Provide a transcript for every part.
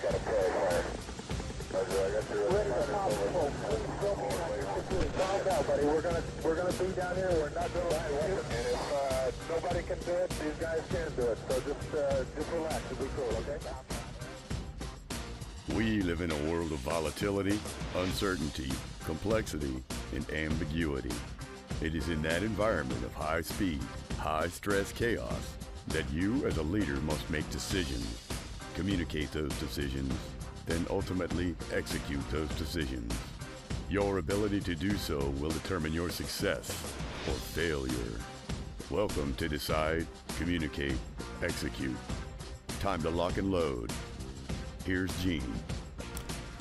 got a play here. I got your calm down, buddy. We're gonna be down here. We're not doing it. And if nobody can do it, these guys can do it. So just relax and be cool, okay? We live in a world of volatility, uncertainty, complexity, and ambiguity. It is in that environment of high speed, high stress chaos that you as a leader must make decisions, communicate those decisions, then ultimately execute those decisions. Your ability to do so will determine your success or failure. Welcome to Decide, Communicate, Execute. Time to lock and load. Here's Gene.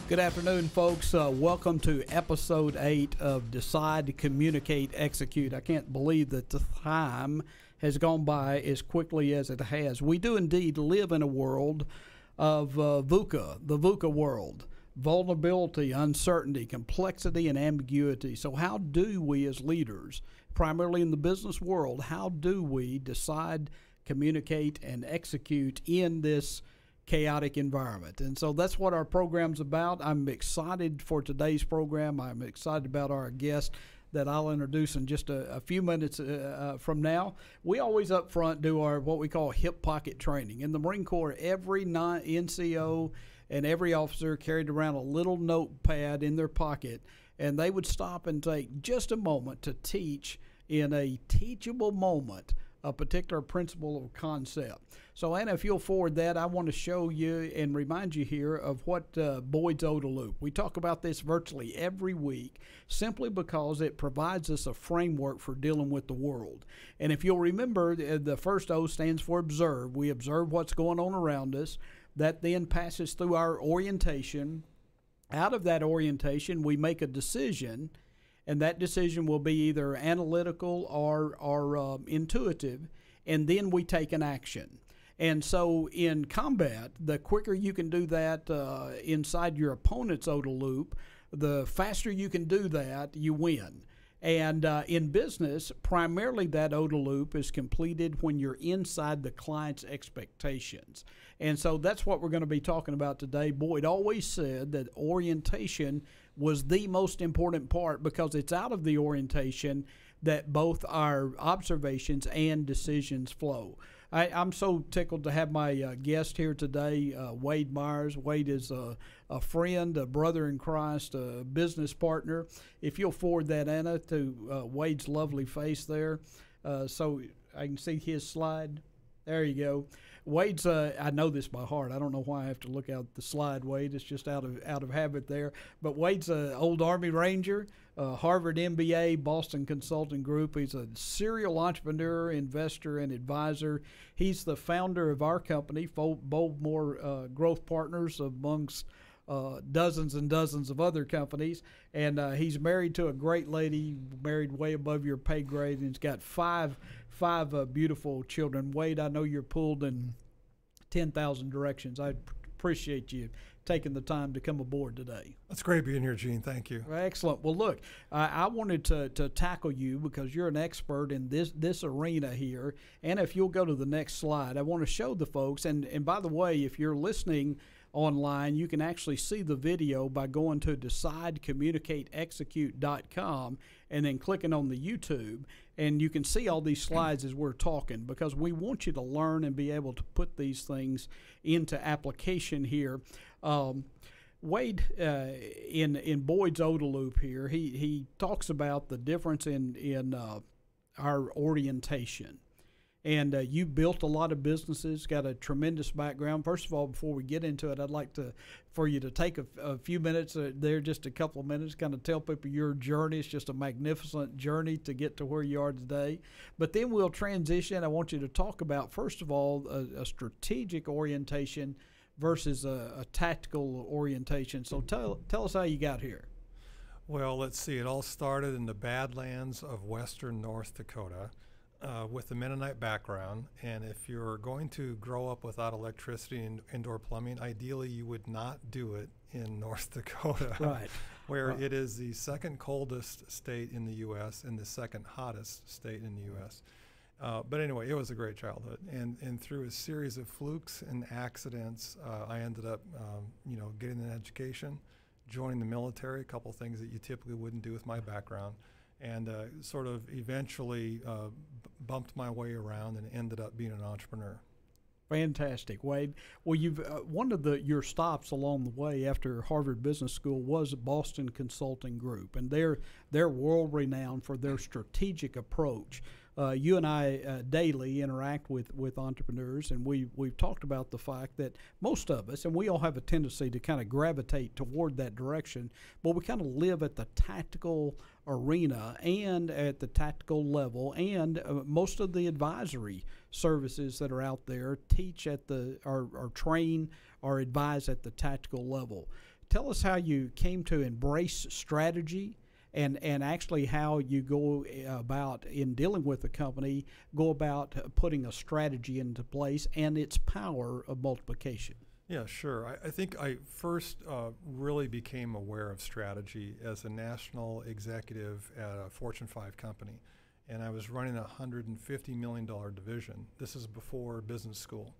Good afternoon, folks. Welcome to episode 8 of Decide, Communicate, Execute. I can't believe that the time has gone by as quickly as it has. We do indeed live in a world of VUCA, the VUCA world. Vulnerability, uncertainty, complexity, and ambiguity. So how do we as leaders, primarily in the business world, how do we decide, communicate, and execute in this chaotic environment? And so that's what our program's about. I'm excited for today's program. I'm excited about our guest that I'll introduce in just a few minutes from now. We always up front do our what we call hip pocket training. In the Marine Corps, every NCO and every officer carried around a little notepad in their pocket, and they would stop and take just a moment to teach in a teachable moment a particular principle or concept. So, Anna, if you'll forward that, I want to show you and remind you here of what Boyd's OODA Loop. We talk about this virtually every week simply because it provides us a framework for dealing with the world. And if you'll remember, the first O stands for observe. We observe what's going on around us. That then passes through our orientation. Out of that orientation, we make a decision, and that decision will be either analytical or intuitive, and then we take an action. And so in combat, the quicker you can do that inside your opponent's OODA loop, the faster you can do that, you win. And in business, primarily that OODA loop is completed when you're inside the client's expectations. And so that's what we're going to be talking about today. Boyd always said that orientation was the most important part because it's out of the orientation that both our observations and decisions flow. I'm so tickled to have my guest here today, Wade Myers. Wade is a friend, a brother in Christ, a business partner. If you'll forward that, Anna, to Wade's lovely face there so I can see his slide. There you go. Wade's, I know this by heart. I don't know why I have to look out the slide, Wade. It's just out of habit there. But Wade's an old Army Ranger, Harvard MBA, Boston Consulting Group. He's a serial entrepreneur, investor, and advisor. He's the founder of our company, Boldmore Growth Partners, amongst dozens and dozens of other companies. And he's married to a great lady, married way above your pay grade, and he's got five beautiful children. Wade, I know you're pulled in 10,000 directions. I appreciate you taking the time to come aboard today. That's great being here, Gene. Thank you. Excellent. Well, look, I wanted to tackle you because you're an expert in this arena here. And if you'll go to the next slide, I want to show the folks. And by the way, if you're listening online, you can actually see the video by going to decidecommunicateexecute.com and then clicking on the YouTube, and you can see all these slides as we're talking because we want you to learn and be able to put these things into application here. Wade, in Boyd's OODA Loop here, he talks about the difference in our orientation. And you built a lot of businesses, got a tremendous background. First of all, before we get into it, I'd like for you to take a few minutes there, just a couple of minutes, kind of tell people your journey. It's just a magnificent journey to get to where you are today. But then we'll transition. I want you to talk about, first of all, a strategic orientation versus a tactical orientation. So tell us how you got here. Well, let's see. It all started in the Badlands of western North Dakota. With a Mennonite background, and if you're going to grow up without electricity and indoor plumbing, ideally you would not do it in North Dakota, right, where it is the second coldest state in the U.S. and the second hottest state in the U.S. But anyway, it was a great childhood, and through a series of flukes and accidents, I ended up, getting an education, joining the military, a couple things that you typically wouldn't do with my background, and sort of eventually bumped my way around and ended up being an entrepreneur. Fantastic, Wade. Well, you've one of your stops along the way after Harvard Business School was Boston Consulting Group, and they're world renowned for their strategic approach. You and I daily interact with entrepreneurs, and we've talked about the fact that most of us, and we all have a tendency to kind of gravitate toward that direction, but we kind of live at the tactical arena and at the tactical level, and most of the advisory services that are out there teach at or train or advise at the tactical level. Tell us how you came to embrace strategy, and actually how you go about, in dealing with a company, go about putting a strategy into place and its power of multiplication. Yeah, sure. I think I first really became aware of strategy as a national executive at a Fortune 5 company. And I was running a $150 million division. This is before business school.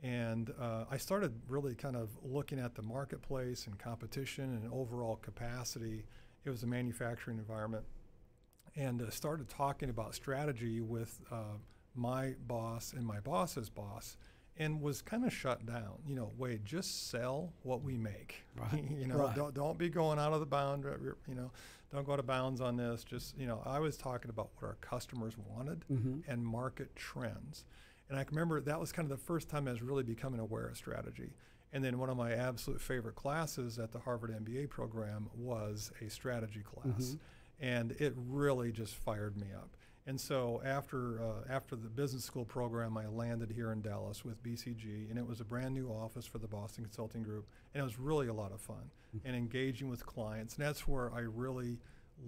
And I started really kind of looking at the marketplace and competition and overall capacity. It was a manufacturing environment. And started talking about strategy with my boss and my boss's boss, and was kind of shut down. Wade, just sell what we make. Right. Right. Don't be going out of the bound. Don't go out of bounds on this. Just I was talking about what our customers wanted and market trends. And I can remember that was kind of the first time I was really becoming aware of strategy. And then one of my absolute favorite classes at the Harvard MBA program was a strategy class, and it really just fired me up. And so after the business school program, I landed here in Dallas with BCG, and it was a brand new office for the Boston Consulting Group, and it was really a lot of fun and engaging with clients. And that's where I really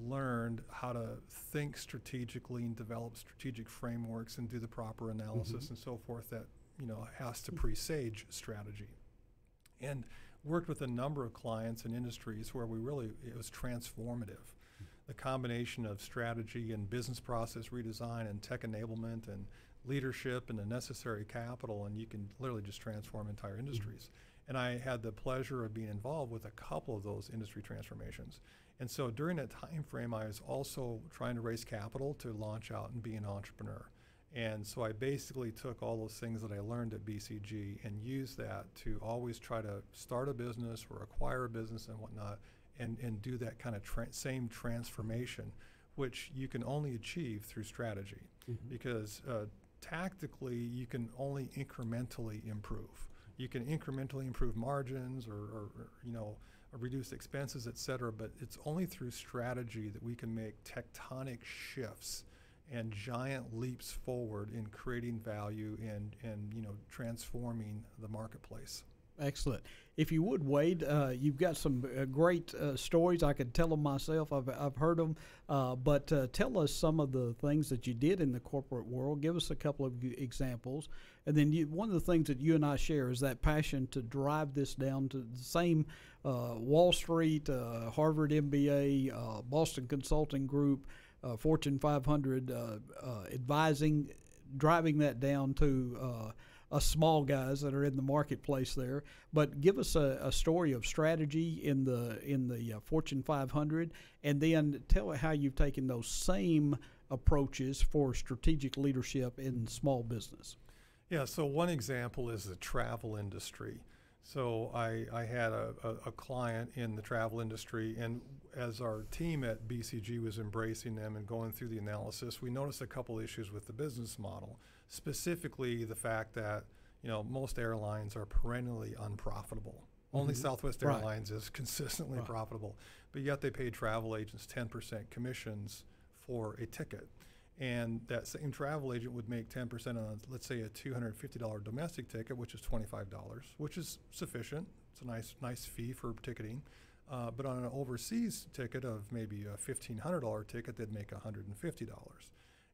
learned how to think strategically and develop strategic frameworks and do the proper analysis and so forth that has to presage strategy. And worked with a number of clients and industries where it was transformative. The combination of strategy and business process redesign and tech enablement and leadership and the necessary capital, and you can literally just transform entire industries. And I had the pleasure of being involved with a couple of those industry transformations. And so during that time frame, I was also trying to raise capital to launch out and be an entrepreneur. And so I basically took all those things that I learned at BCG and used that to always try to start a business or acquire a business and whatnot, and do that kind of same transformation, which you can only achieve through strategy. Because tactically, you can only incrementally improve. You can incrementally improve margins or reduce expenses, et cetera, but it's only through strategy that we can make tectonic shifts and giant leaps forward in creating value and transforming the marketplace. Excellent. If you would, Wade, you've got some great stories. I could tell them myself. I've heard them. But tell us some of the things that you did in the corporate world. Give us a couple of examples. And then one of the things that you and I share is that passion to drive this down to the same Wall Street, Harvard MBA, Boston Consulting Group, Fortune 500 advising, driving that down to small guys that are in the marketplace there. But give us a story of strategy in the Fortune 500, and then tell how you've taken those same approaches for strategic leadership in small business. Yeah, so one example is the travel industry. So I had a client in the travel industry, and as our team at BCG was embracing them and going through the analysis, we noticed a couple issues with the business model, specifically the fact that most airlines are perennially unprofitable. Only Southwest Airlines is consistently profitable, but yet they pay travel agents 10% commissions for a ticket. And that same travel agent would make 10% on, let's say, a $250 domestic ticket, which is $25, which is sufficient. It's a nice fee for ticketing. But on an overseas ticket of maybe a $1,500 ticket, they'd make $150.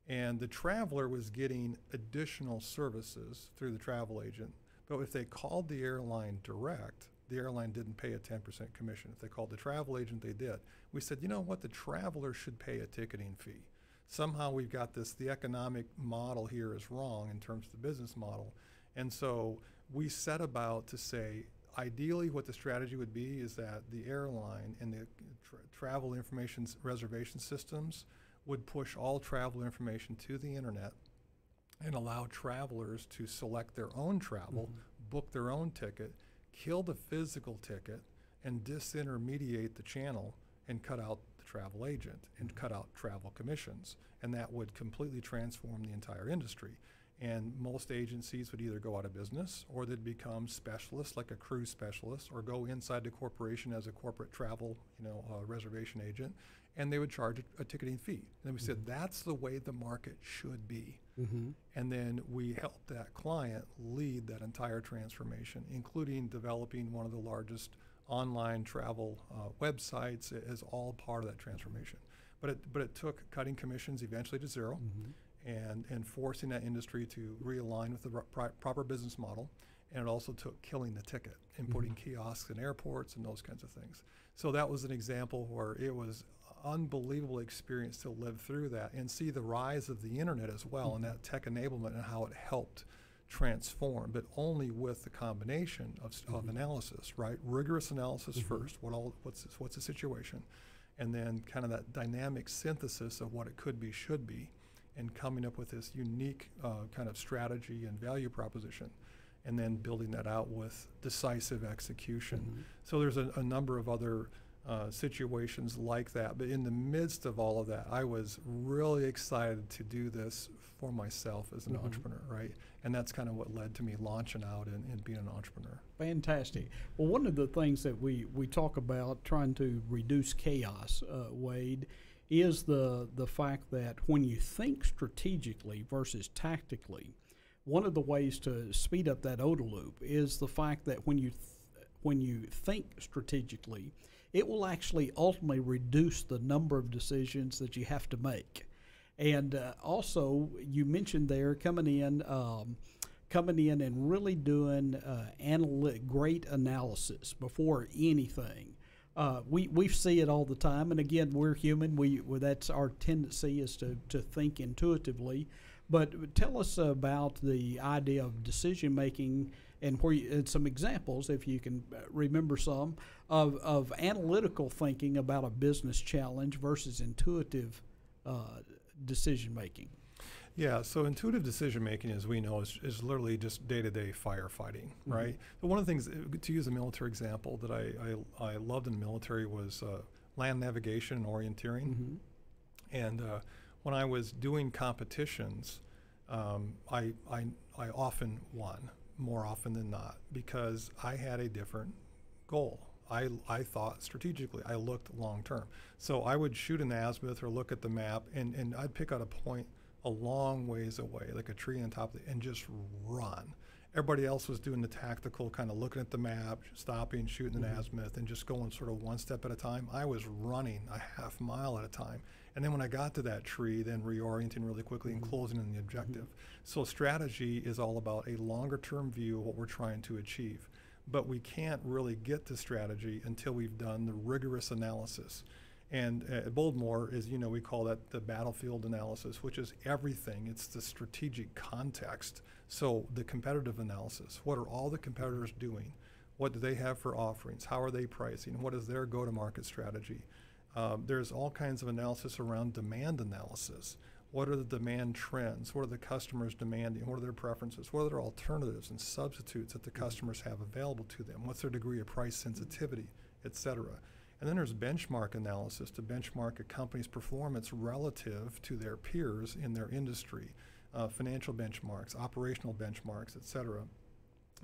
And the traveler was getting additional services through the travel agent. But if they called the airline direct, the airline didn't pay a 10% commission. If they called the travel agent, they did. We said, you know what, the traveler should pay a ticketing fee. somehow we've got this, the economic model here is wrong in terms of the business model. And so we set about to say, ideally what the strategy would be is that the airline and the travel information reservation systems would push all travel information to the internet and allow travelers to select their own travel, book their own ticket, kill the physical ticket, and disintermediate the channel and cut out the travel agent and cut out travel commissions. And that would completely transform the entire industry. And most agencies would either go out of business, or they'd become specialists like a cruise specialist, or go inside the corporation as a corporate travel, reservation agent, and they would charge a ticketing fee. And we said that's the way the market should be. And then we helped that client lead that entire transformation, including developing one of the largest online travel websites as all part of that transformation. But it took cutting commissions eventually to zero. And forcing that industry to realign with the proper business model. And it also took killing the ticket and putting kiosks in airports and those kinds of things. So that was an example where it was unbelievable experience to live through that and see the rise of the internet as well, and that tech enablement and how it helped transform, but only with the combination of analysis, right? Rigorous analysis first, what's the situation, and then kind of that dynamic synthesis of what it could be, should be, and coming up with this unique kind of strategy and value proposition, and then building that out with decisive execution. So there's a number of other situations like that, but in the midst of all of that, I was really excited to do this for myself as an entrepreneur, right? And that's kind of what led to me launching out and being an entrepreneur. Fantastic. Well, one of the things that we talk about trying to reduce chaos, Wade, is the fact that when you think strategically versus tactically, one of the ways to speed up that OODA loop is the fact that when you think strategically, it will actually ultimately reduce the number of decisions that you have to make. And also, you mentioned there coming in and really doing great analysis before anything. We see it all the time, and again, we're human. That's our tendency is to think intuitively. But tell us about the idea of decision making and some examples, if you can remember some, of analytical thinking about a business challenge versus intuitive decision making. Yeah, so intuitive decision making, as we know, is literally just day-to-day firefighting, right? But one of the things, to use a military example, that I loved in the military was land navigation and orienteering. And when I was doing competitions, I often won, more often than not, because I had a different goal. I thought strategically. I looked long-term. So I would shoot an azimuth or look at the map, and I'd pick out a point a long ways away, like a tree on top of it, and just run. Everybody else was doing the tactical, kind of looking at the map, stopping, shooting an azimuth, and just going sort of one step at a time. I was running a half mile at a time. And then when I got to that tree, then reorienting really quickly and closing in the objective. So strategy is all about a longer term view of what we're trying to achieve. But we can't really get to strategy until we've done the rigorous analysis. And at Boldmore, as you know, we call that the battlefield analysis, which is everything. It's the strategic context. So the competitive analysis, what are all the competitors doing? What do they have for offerings? How are they pricing? What is their go-to-market strategy? There's all kinds of analysis around demand analysis. What are the demand trends? What are the customers demanding? What are their preferences? What are their alternatives and substitutes that the customers have available to them? What's their degree of price sensitivity, et cetera? And then there's benchmark analysis to benchmark a company's performance relative to their peers in their industry, financial benchmarks, operational benchmarks, et cetera.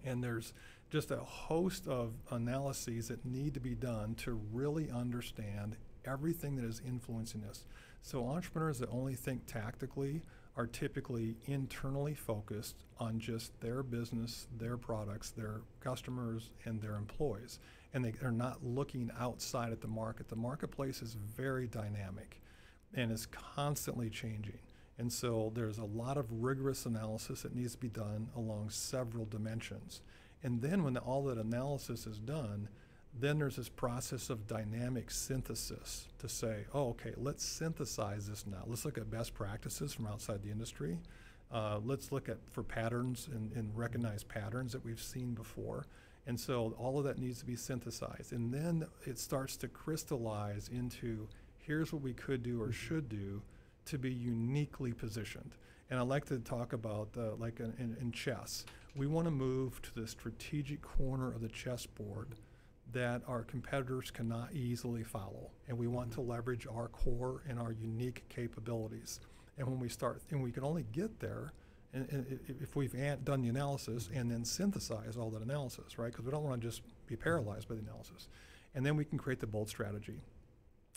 And there's just a host of analyses that need to be done to really understand everything that is influencing this. So entrepreneurs that only think tactically are typically internally focused on just their business, their products, their customers, and their employees. And they're not looking outside at the market. The marketplace is very dynamic and is constantly changing. And so there's a lot of rigorous analysis that needs to be done along several dimensions. And then when all that analysis is done, Then there's this process of dynamic synthesis to say, oh, okay, let's synthesize this now. Let's look at best practices from outside the industry. Let's look at for patterns and recognize patterns that we've seen before. And so all of that needs to be synthesized. And then it starts to crystallize into here's what we could do or should do to be uniquely positioned. And I like to talk about, like in chess, we want to move to the strategic corner of the chessboard that our competitors cannot easily follow. And we want to leverage our core and our unique capabilities. And when we start, and we can only get there and if we've done the analysis and then synthesize all that analysis, right? Because we don't want to just be paralyzed by the analysis. And then we can create the bold strategy.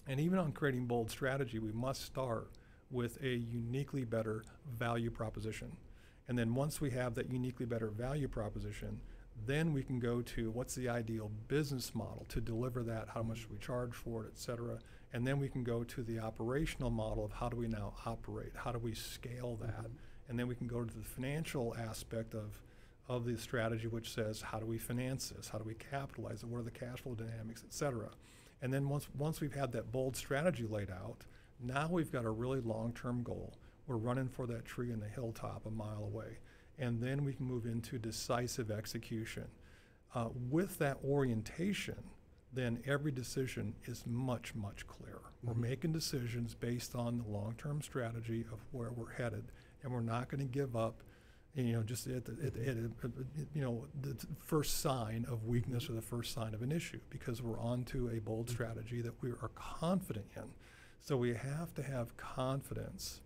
And even on creating bold strategy, we must start with a uniquely better value proposition. And then once we have that uniquely better value proposition, then we can go to what's the ideal business model to deliver that, how much we charge for it, et cetera. And then we can go to the operational model of how do we now operate, how do we scale that? And then we can go to the financial aspect of the strategy, which says how do we finance this, how do we capitalize it, what are the cash flow dynamics, et cetera. And then once we've had that bold strategy laid out, now we've got a really long-term goal. We're running for that tree in the hilltop a mile away. And then we can move into decisive execution. With that orientation, then every decision is much, much clearer. We're making decisions based on the long-term strategy of where we're headed, and we're not going to give up, just at the first sign of weakness or the first sign of an issue, because we're onto a bold strategy that we are confident in. So we have to have confidence,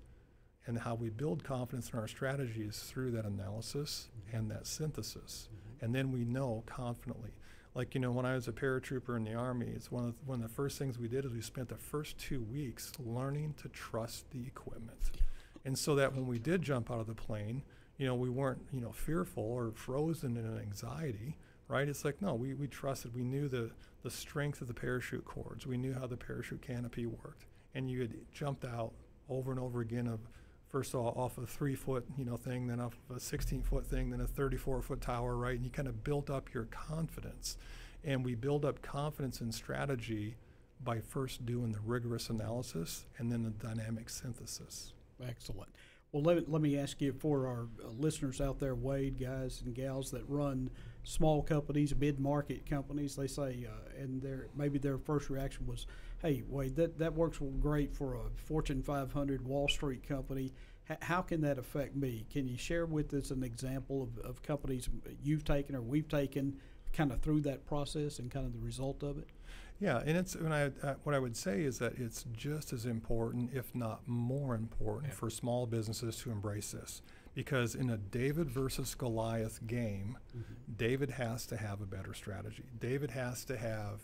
and how we build confidence in our strategy is through that analysis and that synthesis. And then we know confidently. Like, when I was a paratrooper in the Army, it's one of the first things we did is we spent the first 2 weeks learning to trust the equipment. And so that when we did jump out of the plane, we weren't, fearful or frozen in an anxiety, right? It's like, no, we trusted. We knew the strength of the parachute cords. We knew how the parachute canopy worked. And you had jumped out over and over again first of all, off a 3-foot, thing, then off a 16-foot thing, then a 34-foot tower, right? And you kind of built up your confidence. And we build up confidence in strategy by first doing the rigorous analysis and then the dynamic synthesis. Excellent. Well, let me ask you, for our listeners out there, Wade, guys and gals that run small companies, mid-market companies, they say, and maybe their first reaction was, hey, Wade, that works great for a Fortune 500 Wall Street company. How can that affect me? Can you share with us an example of companies you've taken or we've taken kind of through that process and kind of the result of it? Yeah, and what I would say is that it's just as important, if not more important, for small businesses to embrace this. Because in a David versus Goliath game, David has to have a better strategy. David has to have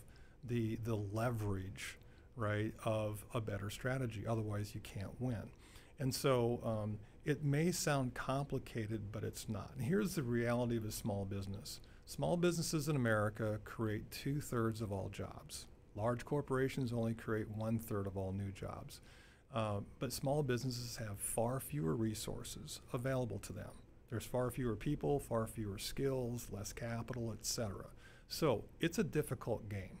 the leverage, right, of a better strategy. Otherwise, you can't win. And so it may sound complicated, but it's not. And here's the reality of a small business. Small businesses in America create 2/3 of all jobs. Large corporations only create 1/3 of all new jobs. But small businesses have far fewer resources available to them. There's far fewer people, far fewer skills, less capital, etc. So it's a difficult game,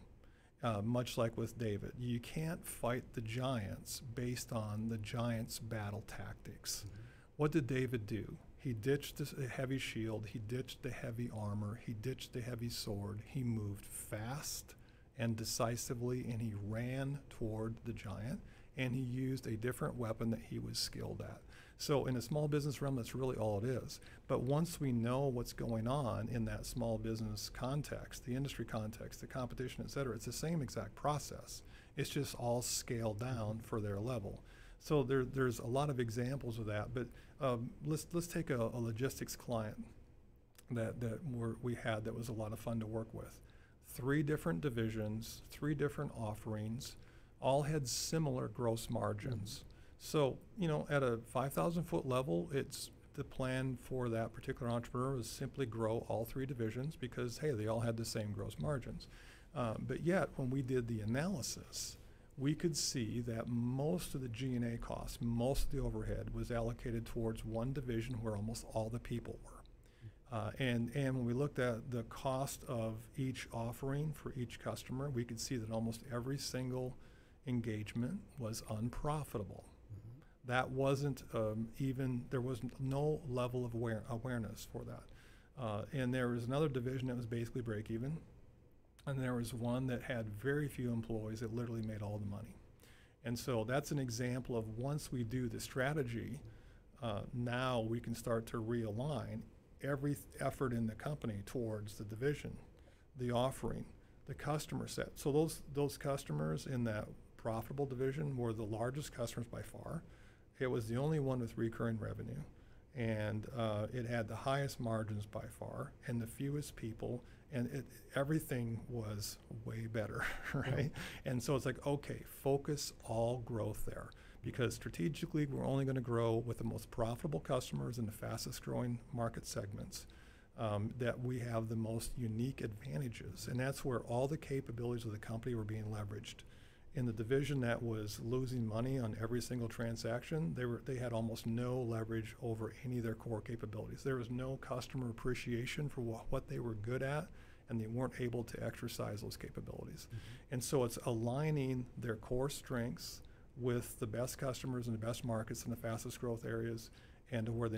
much like with David. You can't fight the giants based on the giants' battle tactics. What did David do? He ditched the heavy shield, he ditched the heavy armor, he ditched the heavy sword. He moved fast and decisively, and he ran toward the giant, and he used a different weapon that he was skilled at. So in a small business realm, that's really all it is. But once we know what's going on in that small business context, the industry context, the competition, et cetera, it's the same exact process. It's just all scaled down for their level. So there's a lot of examples of that, but let's take a logistics client that we had that was a lot of fun to work with. 3 different divisions, 3 different offerings, all had similar gross margins. So, at a 5,000-foot level, it's the plan for that particular entrepreneur was simply grow all 3 divisions because, hey, they all had the same gross margins. But yet, when we did the analysis, we could see that most of the G&A costs, most of the overhead was allocated towards one division where almost all the people were. And when we looked at the cost of each offering for each customer, we could see that almost every single engagement was unprofitable. That wasn't there was no level of awareness for that. And there was another division that was basically break even. And there was one that had very few employees that literally made all the money. And so that's an example of once we do the strategy, now we can start to realign every effort in the company towards the division, the offering, the customer set. So those customers in that profitable division were the largest customers by far. It was the only one with recurring revenue, and it had the highest margins by far and the fewest people, and everything was way better, right? And so it's like, okay, focus all growth there, because strategically we're only going to grow with the most profitable customers in the fastest growing market segments, that we have the most unique advantages, and that's where all the capabilities of the company were being leveraged. In the division that was losing money on every single transaction, they had almost no leverage over any of their core capabilities. There was no customer appreciation for what they were good at, and they weren't able to exercise those capabilities. And so it's aligning their core strengths with the best customers in the best markets in the fastest growth areas, and to where they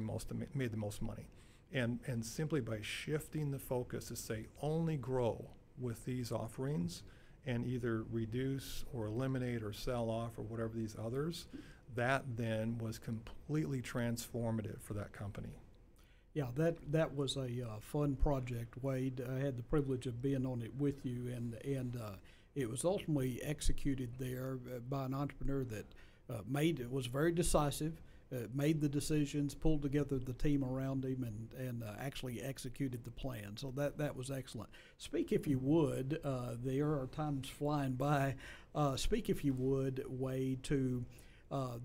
made the most money. And simply by shifting the focus to say only grow with these offerings, and either reduce or eliminate or sell off or whatever these others, that then was completely transformative for that company. Yeah, that was a fun project, Wade. I had the privilege of being on it with you, and it was ultimately executed there by an entrepreneur that was very decisive, made the decisions, pulled together the team around him, and actually executed the plan. So that was excellent. Speak, if you would, there are times flying by, speak, if you would, Wade, to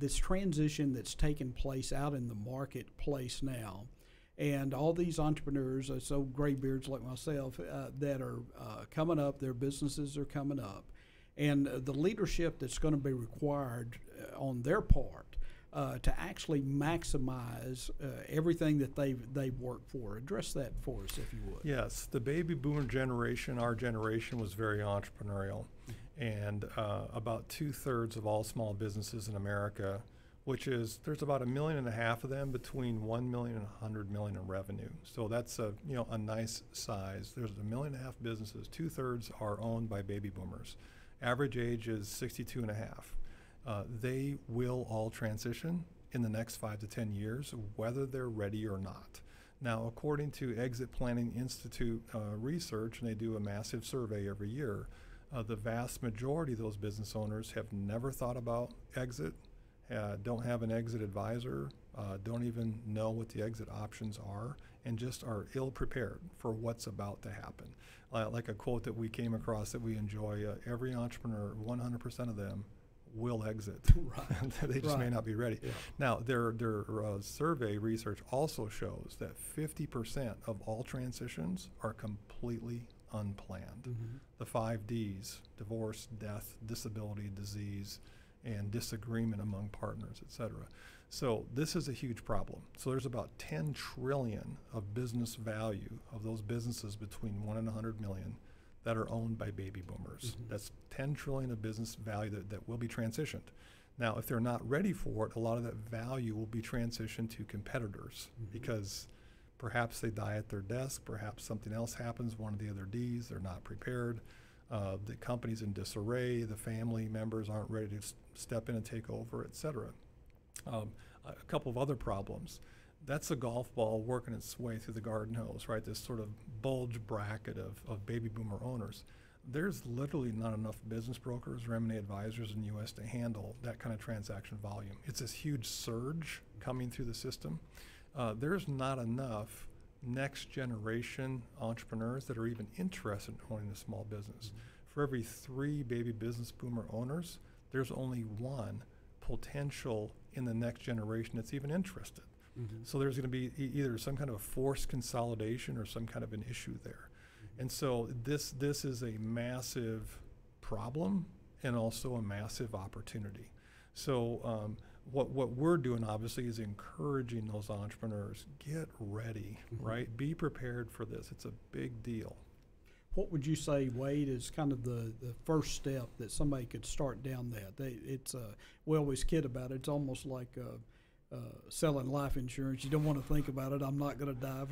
this transition that's taken place out in the marketplace now. And all these entrepreneurs, so graybeards like myself, that are coming up, their businesses are coming up, and the leadership that's going to be required on their part to actually maximize everything that they've worked for. Address that for us, if you would. Yes, the baby boomer generation, our generation, was very entrepreneurial. And about 2/3 of all small businesses in America, there's about 1.5 million of them, between 1 million and 100 million in revenue. So that's a nice size. There's 1.5 million businesses. 2/3 are owned by baby boomers. Average age is 62.5. They will all transition in the next 5 to 10 years, whether they're ready or not. Now, according to Exit Planning Institute research, and they do a massive survey every year, the vast majority of those business owners have never thought about exit, don't have an exit advisor, don't even know what the exit options are, and just are ill-prepared for what's about to happen. Like a quote that we came across that we enjoy, every entrepreneur, 100% of them, will exit. Right. They just may not be ready. Yeah. Now, their survey research also shows that 50% of all transitions are completely unplanned. The 5 Ds, divorce, death, disability, disease, and disagreement among partners, et cetera. So this is a huge problem. So there's about 10 trillion of business value of those businesses between 1 and 100 million that are owned by baby boomers. That's 10 trillion of business value that will be transitioned. Now, if they're not ready for it, a lot of that value will be transitioned to competitors, because perhaps they die at their desk, perhaps something else happens, one of the other Ds, they're not prepared, the company's in disarray, the family members aren't ready to step in and take over, et cetera. A couple of other problems. That's a golf ball working its way through the garden hose, right? This sort of bulge bracket of baby boomer owners. There's literally not enough business brokers or M&A advisors in the U.S. to handle that kind of transaction volume. It's this huge surge coming through the system. There's not enough next generation entrepreneurs that are even interested in owning a small business. For every 3 baby business boomer owners, there's only 1 potential in the next generation that's even interested. So there's going to be either some kind of a forced consolidation or some kind of an issue there. And so this is a massive problem and also a massive opportunity. So what we're doing obviously is encouraging those entrepreneurs, get ready, right? Be prepared for this. It's a big deal. What would you say, Wade, is kind of the first step that somebody could start down that? We always kid about it. It's almost like selling life insurance. You don't want to think about it. I'm not going to die.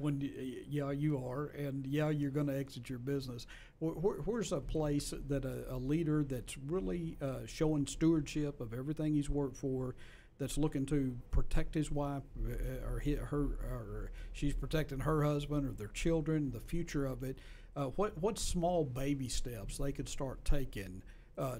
Yeah, you are, and yeah, you're going to exit your business. Where's a place that a leader that's really showing stewardship of everything he's worked for, that's looking to protect his wife, or she's protecting her husband or their children, the future of it? What small baby steps they could start taking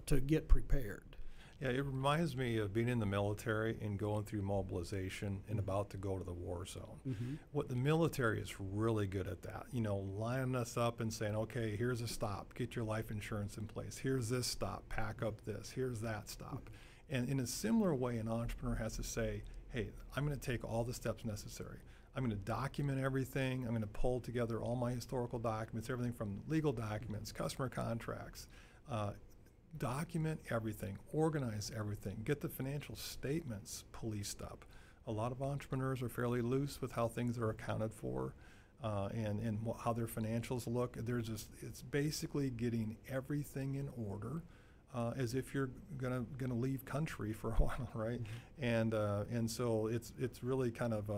to get prepared? Yeah, it reminds me of being in the military and going through mobilization and about to go to the war zone. What the military is really good at that, lining us up and saying, okay, here's a stop, get your life insurance in place. Here's this stop, pack up this, here's that stop. And in a similar way, an entrepreneur has to say, hey, I'm going to take all the steps necessary. I'm going to document everything. I'm going to pull together all my historical documents, everything from legal documents, customer contracts, document everything, organize everything, get the financial statements policed up. A lot of entrepreneurs are fairly loose with how things are accounted for and how their financials look. It's basically getting everything in order as if you're gonna leave country for a while, right? And so it's really kind of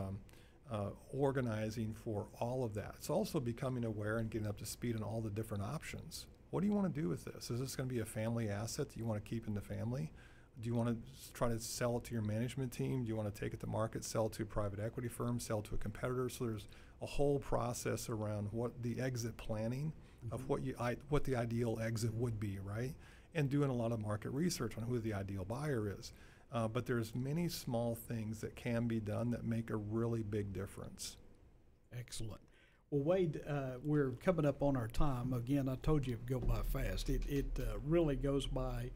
organizing for all of that. It's also becoming aware and getting up to speed on all the different options. What do you want to do with this? Is this going to be a family asset that you want to keep in the family? Do you want to try to sell it to your management team? Do you want to take it to market, sell it to a private equity firm, sell it to a competitor? So there's a whole process around what the exit planning of what the ideal exit would be, right? And doing a lot of market research on who the ideal buyer is. But there's many small things that can be done that make a really big difference. Excellent. Well, Wade, we're coming up on our time. Again, I told you it would go by fast. It really goes by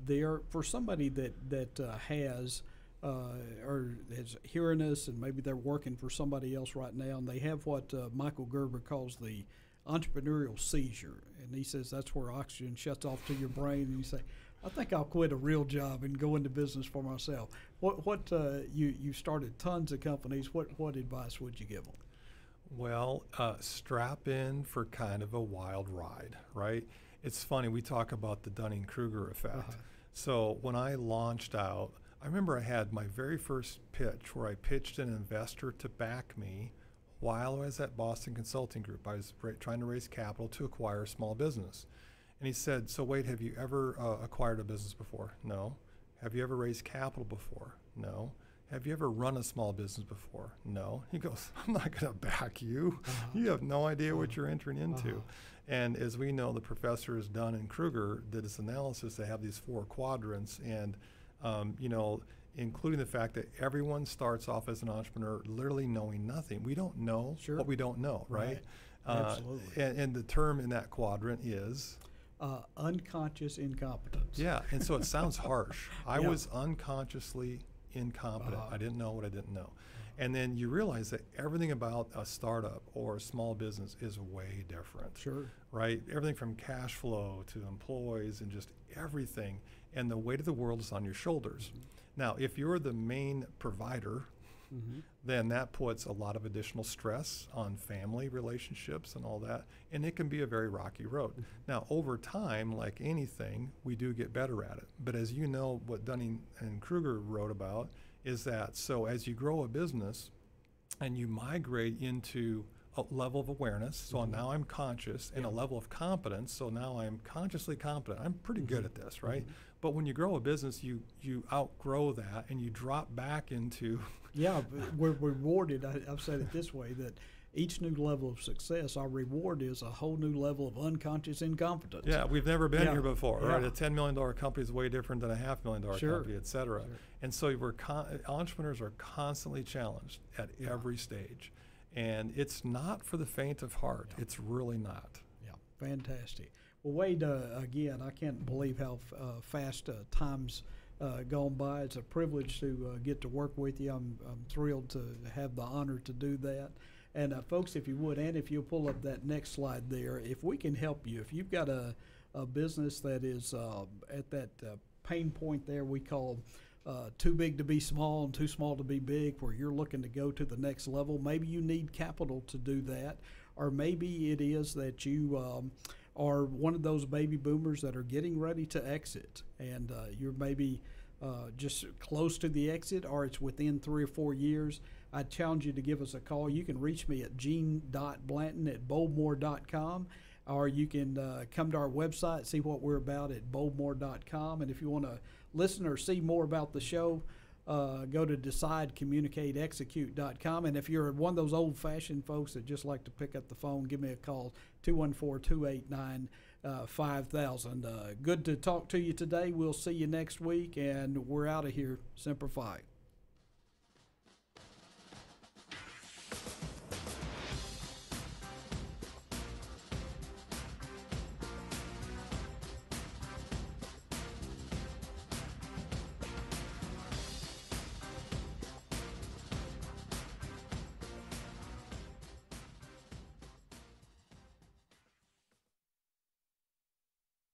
there. For somebody that has or is hearing us, and maybe they're working for somebody else right now, and they have what Michael Gerber calls the entrepreneurial seizure. And he says that's where oxygen shuts off to your brain, and you say, I think I'll quit a real job and go into business for myself. You started tons of companies. What advice would you give them? Well, strap in for kind of a wild ride, right? It's funny, we talk about the Dunning-Kruger effect. So when I launched out, I remember I had my very first pitch where I pitched an investor to back me while I was at Boston Consulting Group. I was trying to raise capital to acquire a small business. And he said, so Wade, have you ever acquired a business before? No. Have you ever raised capital before? No. Have you ever run a small business before? No. He goes, I'm not going to back you. You have no idea what you're entering into. And as we know, the professors Dunning-Kruger did this analysis. They have these 4 quadrants, and including the fact that everyone starts off as an entrepreneur literally knowing nothing. We don't know what we don't know, right? Absolutely. And the term in that quadrant is? Unconscious incompetence. Yeah, and so it sounds harsh. I was unconsciously incompetent. I didn't know what I didn't know. And then you realize that everything about a startup or a small business is way different. Sure. Right? Everything from cash flow to employees and just everything. And the weight of the world is on your shoulders. Now, if you're the main provider, then that puts a lot of additional stress on family relationships and all that, and it can be a very rocky road. Now, over time, like anything, we do get better at it. But as you know, what Dunning and Kruger wrote about is that, so as you grow a business and you migrate into a level of awareness, so now I'm conscious, and a level of competence, so now I'm consciously competent. I'm pretty good at this, right? But when you grow a business, you outgrow that and you drop back into... Yeah, we're rewarded. I've said it this way, that each new level of success, our reward is a whole new level of unconscious incompetence. Yeah, we've never been here before, right? A $10 million company is way different than a $500,000 company, et cetera. And so entrepreneurs are constantly challenged at every stage. And it's not for the faint of heart. It's really not. Yeah, fantastic. Well, Wade, again, I can't believe how fast time's gone by. It's a privilege to get to work with you. I'm thrilled to have the honor to do that. And folks, if you would, and if you'll pull up that next slide there, if we can help you, if you've got a business that is at that pain point there we call too big to be small and too small to be big, where you're looking to go to the next level. Maybe you need capital to do that, or maybe it is that you are one of those baby boomers that are getting ready to exit, and you're maybe just close to the exit, or it's within 3 or 4 years. I challenge you to give us a call. You can reach me at gene.blanton@boldmore.com, or you can come to our website, see what we're about at boldmore.com. And if you want to listen or see more about the show, go to decidecommunicateexecute.com. And if you're one of those old-fashioned folks that just like to pick up the phone, give me a call, 214-289-5000. Good to talk to you today. We'll see you next week, and we're out of here. Semper Fi.